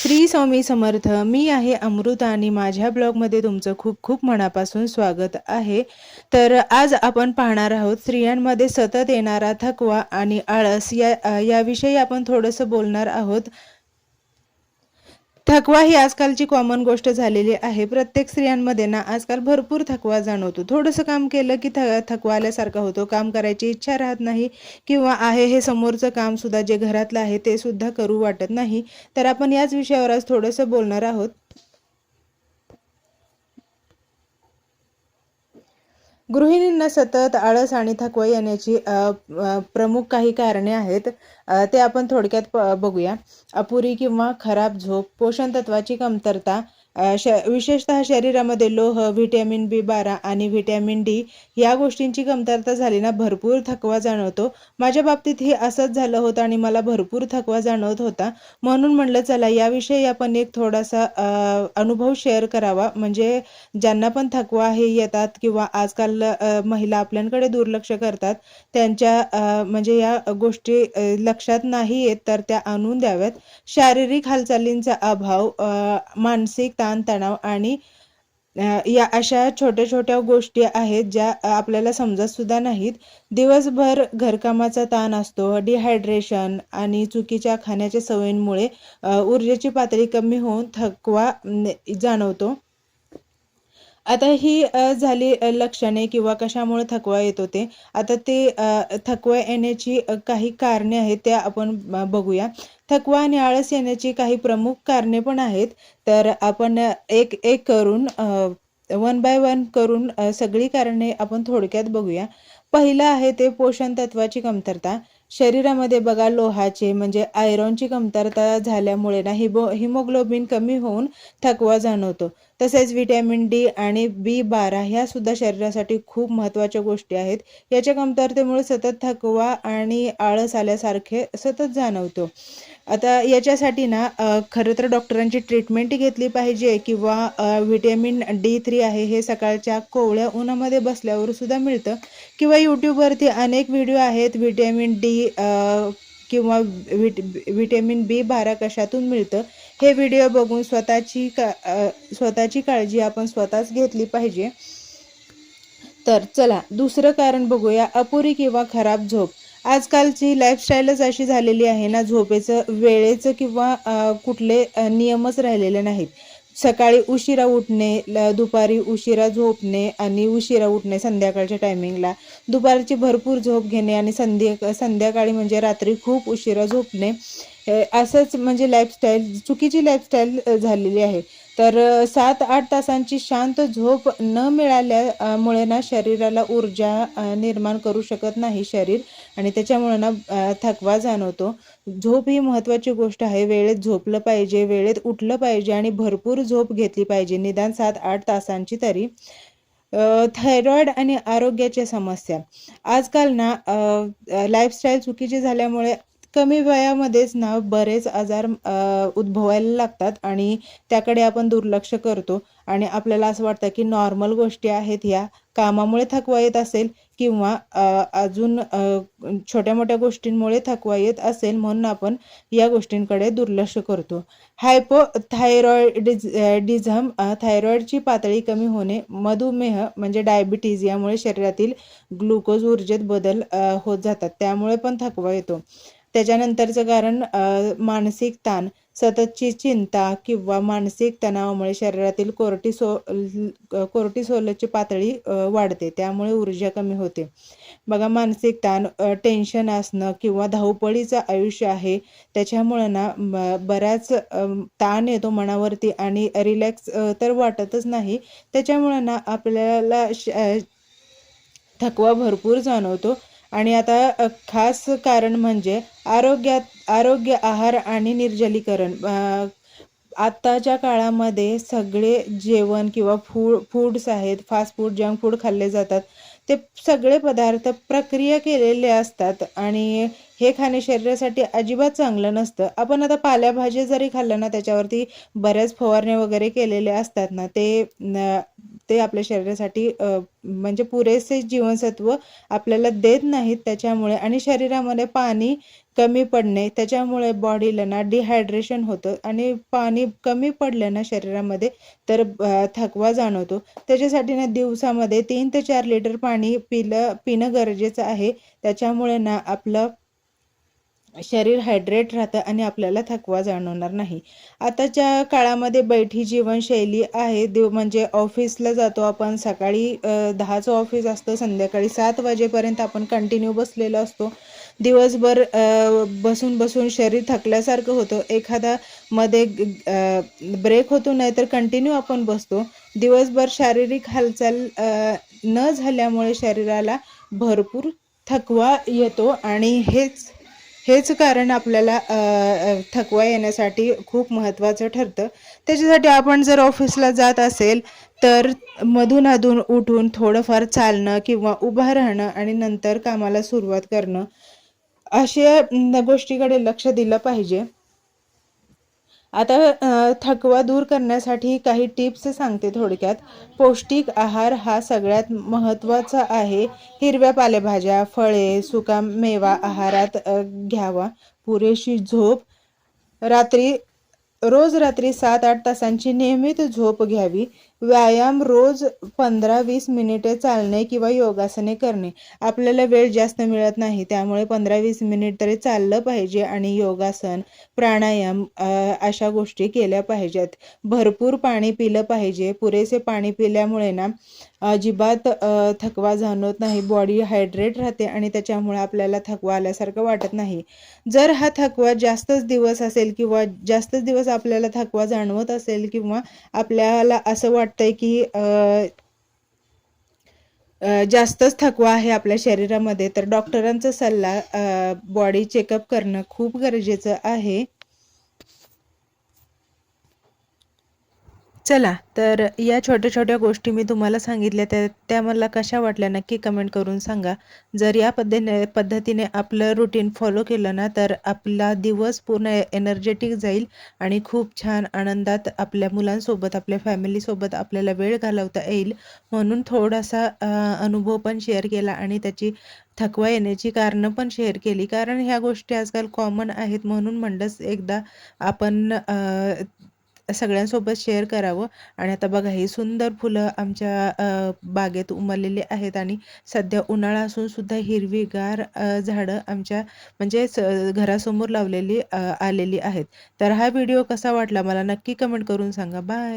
श्री स्वामी समर्थ. मी आहे अमृता आणि माझ्या ब्लॉगमध्ये तुमचं खूप खूप मनापासून स्वागत आहे. तर आज आपण पाहणार आहोत स्त्रियांमध्ये सतत येणारा थकवा आणि आळस याविषयी आपण थोडंसं बोलणार आहोत. थकवा ही आजकालची कॉमन गोष्ट झालेली आहे. प्रत्येक स्त्रियांमध्ये ना आजकाल भरपूर थकवा जाणवतो. थोडंसं काम केलं की थकवा आल्यासारखा होतो. काम करायची इच्छा राहत नाही किंवा आहे हे समोरचं काम सुद्धा जे घरातलं आहे ते सुद्धा करू वाटत नाही. तर आपण याच विषयावर आज थोडंसं बोलणार आहोत. गृहिणींना सतत आळस आणि थकवा येण्याची प्रमुख काही कारणे आहेत. ते आपण थोडक्यात बघूया. अपुरी किंवा खराब झोप, पोषण तत्वाची कमतरता, विशेषतः शरीरामध्ये लोह, व्हिटॅमिन B12 आणि व्हिटॅमिन D या गोष्टींची कमतरता झाली ना भरपूर थकवा जाणवतो. माझ्या बाबतीत हे असंच झालं होतं आणि मला भरपूर थकवा जाणवत होता. म्हणून म्हणलं चला याविषयी आपण एक थोडासा अनुभव शेअर करावा, म्हणजे ज्यांना पण थकवा हे येतात किंवा आजकाल महिला आपल्याकडे दुर्लक्ष करतात त्यांच्या म्हणजे या गोष्टी लक्षात नाही येत तर त्या आणून द्याव्यात. शारीरिक हालचालींचा अभाव, मानसिक ताणतणाव आणि या अशा छोट्या छोट्या गोष्टी आहेत ज्या आपल्याला समजत सुद्धा नाहीत. दिवसभर घरकामाचा ताण असतो, डिहायड्रेशन आणि चुकीच्या खाण्याच्या सवयींमुळे ऊर्जेची पातळी कमी होऊन थकवा जाणवतो. आता ही झाली लक्षणे किंवा कशामुळे थकवा येतो ते. आता ते थकवा येण्याची काही कारणे आहेत त्या आपण बघूया. थकवा आणि आळस येण्याची काही प्रमुख कारणे पण आहेत. तर आपण एक एक करून वन बाय वन करून सगळी कारणे आपण थोडक्यात बघूया. पहिलं आहे ते पोषण तत्वाची कमतरता. शरीरामध्ये बघा लोहाचे म्हणजे आयरॉनची कमतरता झाल्यामुळे ना हिमोग्लोबिन कमी होऊन थकवा जाणवतो. तसेच व्हिटॅमिन D आणि B12 ह्या सुद्धा शरीरासाठी खूप महत्त्वाच्या गोष्टी आहेत. याच्या कमतरतेमुळे सतत थकवा आणि आळस आल्यासारखे सतत जाणवतो. आता याच्यासाठी ना खरं तर डॉक्टरांची ट्रीटमेंट घेतली पाहिजे किंवा व्हिटॅमिन D3 आहे हे सकाळच्या कोवळ्या उन्हामध्ये बसल्यावर सुद्धा मिळतं किंवा यूट्यूबवरती अनेक व्हिडिओ आहेत व्हिटॅमिन D किंवा व्हिटॅमिन B12 कशातून मिळतं हे व्हिडिओ बघून स्वतःची काळजी आपण स्वतःच घेतली पाहिजे. तर चला दुसरं कारण बघूया. अपुरी किंवा खराब झोप. आजकालची लाईफस्टाईलच अशी झालेली आहे ना, झोपेचं वेळेचं किंवा कुठले नियमच राहिलेले नाहीत. सकाळी उशिरा उठणे, दुपारी उशिरा झोपणे आणि उशिरा उठणे संध्याकाळच्या टायमिंगला, दुपारची भरपूर झोप घेणे आणि संध्याकाळी म्हणजे रात्री खूप उशिरा झोपणे, असंच म्हणजे चुकीची लाईफस्टाईल झालेली आहे. तर 7-8 तासांची शांत झोप न मिळाल्यामुळे ना शरीराला ऊर्जा निर्माण करू शकत नाही शरीर आणि त्याच्यामुळे ना थकवा जाणवतो. झोप ही महत्त्वाची गोष्ट आहे. वेळेत झोपलं पाहिजे, वेळेत उठलं पाहिजे आणि भरपूर झोप घेतली पाहिजे, निदान 7-8 तासांची तरी. थायरॉइड आणि आरोग्याच्या समस्या. आजकाल ना लाईफस्टाईल चुकीची झाल्यामुळे कमी वयामध्येच ना बरेच आजार उद्भवायला लागतात आणि त्याकडे आपण दुर्लक्ष करतो आणि आपल्याला असं वाटतं की नॉर्मल गोष्टी आहेत ह्या, कामामुळे थकवा येत असेल किंवा अजून छोट्या मोठ्या गोष्टींमुळे थकवा येत असेल म्हणून आपण या गोष्टींकडे दुर्लक्ष करतो. हायपोथायरॉइडिझम, थायरॉइडची पातळी कमी होणे, मधुमेह म्हणजे डायबिटीज यामुळे शरीरातील ग्लुकोज ऊर्जेत बदल होत जातात, त्यामुळे पण थकवा येतो. त्याच्यानंतरचं कारण मानसिक ताण. सततची चिंता किंवा मानसिक तणावामुळे शरीरातील कोर्टिसोलची पातळी वाढते, त्यामुळे ऊर्जा कमी होते. बघा मानसिक ताण, टेन्शन असणं किंवा धावपळीचं आयुष्य आहे त्याच्यामुळं ना बऱ्याच ताण येतो मनावरती आणि रिलॅक्स तर वाटतच नाही. त्याच्यामुळं ना आपल्याला थकवा भरपूर जाणवतो. आणि आता खास कारण म्हणजे आरोग्य, आहार आणि निर्जलीकरण. आत्ताच्या काळामध्ये सगळे जेवण किंवा फूड्स आहेत, फास्ट फूड, जंक फूड खाल्ले जातात. ते सगळे पदार्थ प्रक्रिया केलेले असतात आणि हे खाणे शरीरासाठी अजिबात चांगलं नसतं. आपण आता पालेभाज्या जरी खाल्लं ना त्याच्यावरती बऱ्याच फवारण्या वगैरे केलेले असतात ना, ते ते आपल्या शरीरासाठी म्हणजे पुरेसे जीवनसत्व आपल्याला देत नाहीत त्याच्यामुळे, आणि शरीरामध्ये पाणी कमी पडणे त्याच्यामुळे बॉडीला ना डिहायड्रेशन होतं, आणि पाणी कमी पडलं ना शरीरामध्ये तर थकवा जाणवतो. त्याच्यासाठी ना दिवसामध्ये 3 ते 4 लिटर पाणी पिणं गरजेचं आहे. त्याच्यामुळे ना आपलं शरीर हायड्रेट राहतं आणि आपल्याला थकवा जाणवणार नाही. आताच्या काळामध्ये बैठी जीवनशैली आहे. म्हणजे ऑफिसला जातो आपण, सकाळी 10चं ऑफिस असतं, संध्याकाळी 7 वाजेपर्यंत आपण कंटिन्यू बसलेलो असतो. दिवसभर बसून बसून शरीर थकल्यासारखं होतं. एखादा मध्ये ब्रेक होतो, नाही तर कंटिन्यू आपण बसतो. दिवसभर शारीरिक हालचाल न झाल्यामुळे शरीराला भरपूर थकवा येतो, आणि हेच कारण आपल्याला थकवा येण्यासाठी खूप महत्त्वाचं ठरतं. त्याच्यासाठी आपण जर ऑफिसला जात असेल तर मधून उठून थोडंफार चालणं किंवा उभं राहणं आणि नंतर कामाला सुरुवात करणं, अशा गोष्टीकडे लक्ष दिलं पाहिजे. आता थकवा दूर करण्यासाठी काही टिप्स सांगते थोडक्यात. पौष्टिक आहार हा सगळ्यात महत्त्वाचा आहे. हिरव्या पालेभाज्या, फळे, सुका मेवा आहारात घ्यावा. पुरेशी झोप, रोज रात्री 7-8 तासांची नियमित झोप घ्यावी. व्यायाम, रोज 15-20 मिनिटे चालणे किंवा योगासने करणे. आपल्याला वेळ जास्त मिळत नाही, त्यामुळे 15-20 मिनिट तरी चाललं पाहिजे, आणि योगासन, प्राणायाम अशा गोष्टी केल्या पाहिजेत. भरपूर पाणी पिलं पाहिजे. पुरेसे पाणी पिल्यामुळे ना अजिबात थकवा जाणवत नाही. बॉडी हायड्रेट राहते आणि त्याच्यामुळे आपल्याला थकवा आल्यासारखं वाटत नाही. जर हा थकवा जास्तच दिवस असेल किंवा जास्तच दिवस आपल्याला थकवा जाणवत असेल, किंवा आपल्याला असं वाटतंय की जास्तच थकवा आहे आपल्या शरीरामध्ये, तर डॉक्टरांचा सल्ला बॉडी चेकअप करणं खूप गरजेचं आहे. चला, तर या छोट्या छोट्या गोष्टी मी तुम्हाला सांगितल्या, त्या मला कशा वाटल्या नक्की कमेंट करून सांगा. जर या पद्धतीने आपलं रुटीन फॉलो केलं ना, तर आपला दिवस पूर्ण एनर्जेटिक जाईल आणि खूप छान आनंदात आपल्या मुलांसोबत, आपल्या फॅमिलीसोबत आपल्याला वेळ घालवता येईल. म्हणून थोडासा अनुभव पण शेअर केला, आणि त्याची थकवा येण्याची कारणं पण शेअर केली. कारण ह्या गोष्टी आजकाल कॉमन आहेत, म्हणून म्हणलंच एकदा आपण सगळ्यांसोबत शेअर करावं. आणि आता बघा, ही सुंदर फुलं आमच्या बागेत उमललेली आहेत, आणि सध्या उन्हाळा असून सुद्धा हिरवीगार झाडं आमच्या म्हणजे घरासमोर लावलेली आलेली आहेत. तर हा व्हिडिओ कसा वाटला मला नक्की कमेंट करून सांगा. बाय.